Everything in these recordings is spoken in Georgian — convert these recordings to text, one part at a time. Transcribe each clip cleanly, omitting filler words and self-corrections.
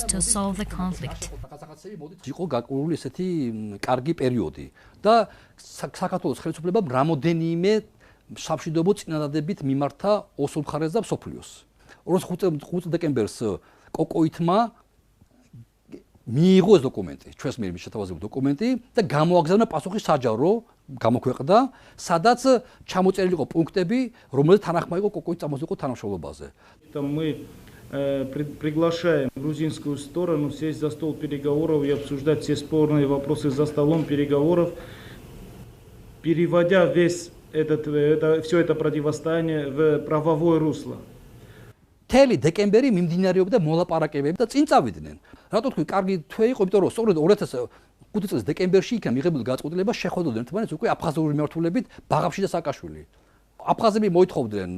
chance to solve the conflict. იყო გაკურული ესეთი კარგი პერიოდი და საქართველოს ხელისუფლებამ რამოდენიმე სამშვიდობო წინადადებით მიმართა ოსურ მხარეს და მსოფლიოს. 5 დეკემბერს კოკოითმა მიიღო ეს დოკუმენტი, ჩვენს მიერ შეთავაზებული დოკუმენტი და გამოაგზავნა პასუხი საჯარო, გამოქვეყნდა, სადაც ჩამოწერილი იყო პუნქტები, რომელიც თანახმა იყო კოკოით წამოსულიყო თანამშრომლობაზე. Мы приглашаем грузинскую сторону сесть за стол переговоров и обсуждать все спорные вопросы за столом переговоров, переводя все это противостояние в правовое русло. Მთელი დეკემბერი მიმდინარეობდა მოლაპარაკებები და წინ წავიდნენ. რატო თქვი, კარგი თვე იყო, იმიტომ რომ სწორედ 2005 წლის დეკემბერში იქნა მიღებული გაწყვეტილება შეხვედროდნენ ერთმანეთს უკვე აფხაზური მიმართულებით ბაღაფში და სააკაშვილი. აფხაზები მოითხოვდნენ,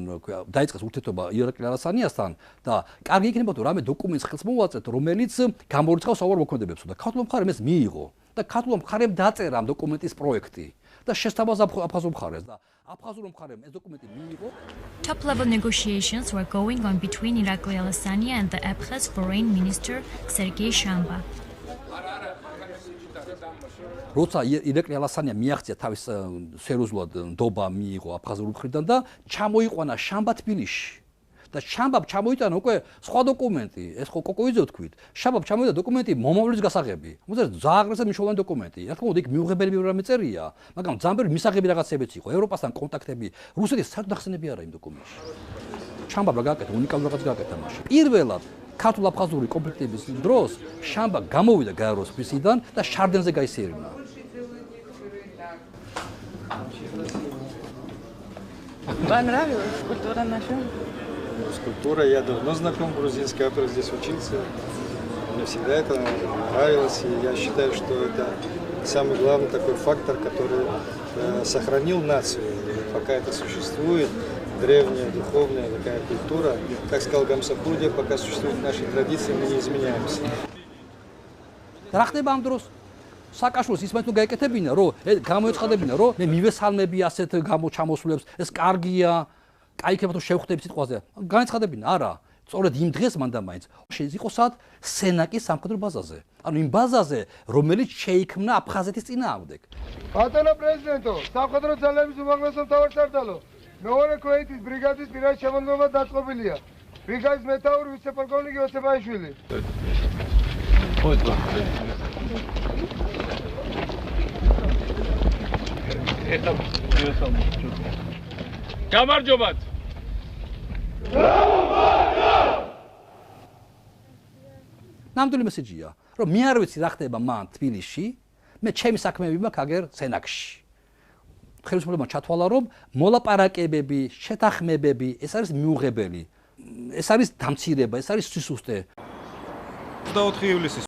დაიწყეს ურთიერთობა ირაკლი ალასანიასთან და კარგი იქნება თუ რამე დოკუმენტს ხელს მოვაწეთ, რომელიც გამორიცხავს საوار მოქმედებებს და ქართულ მხარემ ეს მიიღო და ქართულ მხარემ დაწერა ამ დოკუმენტის პროექტი და შესთავაზა აფხაზურ მხარეს და აფხაზურ მხარემ ეს დოკუმენტი მიიღო. Top-level negotiations were going on between Irakli Alasania and the Abkhaz Foreign Minister Sergei Shamba. როცა ირაკლი ალასანია მიაღწია თავის სერიოზულად ნდობა მიიღო აფხაზურ მხრიდან და ჩამოიყვანა შამბა თბილისში. და შამბამ ჩამოიტანა უკვე სხვა დოკუმენტი, ეს ხო კოკოიძე ვთქვით. შამბამ ჩამოიტანა დოკუმენტი მომავლის გასაღები. მოძრაობ ზააგრესა მნიშვნელოვანი დოკუმენტი. რა თქმა უნდა, იქ მიუღებელი რამე წერია, მაგრამ ძამბერი მისაღები რაღაცებიც იყო. ევროპასთან კონტაქტები, რუსეთის საერთოდ ახსენები არა იმ დოკუმენტში. შამბამ რა გააკეთა, უნიკალური რაღაც გააკეთა მაშინ. პირველად ქართულ-აფხაზური კონფლიქტების დროს შამბა გამოვიდა გაეროს ფისიდან და შარდენზე გაისერინა. Вам нравилась культура наша? Скульптура, я давно знаком, грузинский автор здесь учился. Мне всегда это нравилось, и я считаю, что это самый главный такой фактор, который сохранил нацию. И пока это существует, древняя, духовная такая культура, как сказал Гамсапурдия, пока существуют наши традиции, мы не изменяемся. სააკაშვილს ისმენთ თუ გაეკეთებინა, რომ გამოეცხადებინა, რომ მე მივესალმები ასეთ გამოჩამოსვლებს, ეს კარგია, კაიქება თუ შევხვდები სიტყვაზე. განეცხადებინა, არა. სწორედ იმ დღეს მან და მაინც შეიყოსათ სენაკის სამხედრო ბაზაზე. ანუ იმ ბაზაზე, რომელიც შეიქმნა აფხაზეთის წინააღმდეგ. ბატონო პრეზიდენტო, სამხედრო ძალების უმაღლესო მთავარსარდალო, მეორე ქვეითის ბრიგადის პირად შემოქმედება დაწყობილია. ბრიგადის მეთაური ვიცე-პოლკოვნიკი ოსებაიშვილი. გამარჯობათ. ნამდვილი მესეჯია, რომ მე არ ვიცი რა ხდება მან თბილისში, მე ჩემი საქმეები მაქვს აგერ სენაკში. ხელისუფლებამ ჩათვალა, რომ მოლაპარაკებები, შეთანხმებები, ეს არის მიუღებელი. ეს არის დამცირება, ეს არის სისუსტე. 24 ივლისის